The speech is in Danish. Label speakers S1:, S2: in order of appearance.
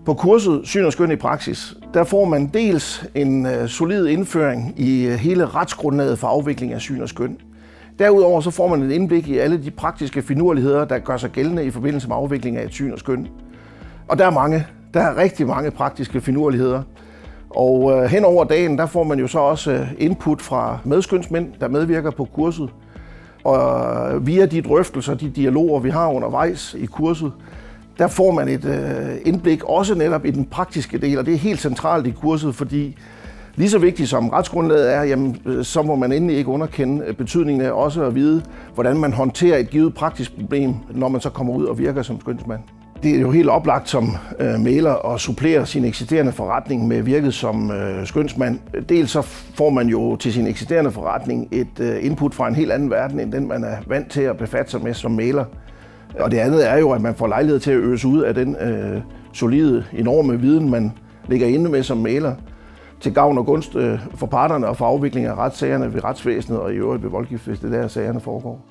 S1: På kurset Syn og Skøn i praksis, der får man dels en solid indføring i hele retsgrundlaget for afvikling af syn og skøn. Derudover så får man et indblik i alle de praktiske finurligheder, der gør sig gældende i forbindelse med afvikling af et syn og skøn. Og der er rigtig mange praktiske finurligheder. Og hen over dagen, der får man jo så også input fra medskønsmænd, der medvirker på kurset. Og via de drøftelser, de dialoger, vi har undervejs i kurset, der får man et indblik også netop i den praktiske del, og det er helt centralt i kurset, fordi lige så vigtigt som retsgrundlaget er, jamen, så må man endelig ikke underkende betydningen af også at vide, hvordan man håndterer et givet praktisk problem, når man så kommer ud og virker som skønsmand. Det er jo helt oplagt som mægler at supplere sin eksisterende forretning med virket som skønsmand. Dels så får man jo til sin eksisterende forretning et input fra en helt anden verden, end den man er vant til at befatte sig med som mægler. Og det andet er jo, at man får lejlighed til at øse ud af den solide, enorme viden, man ligger inde med som mægler, til gavn og gunst for parterne og for afvikling af retssagerne ved retsvæsenet og i øvrigt ved voldgift, hvis det der sagerne foregår.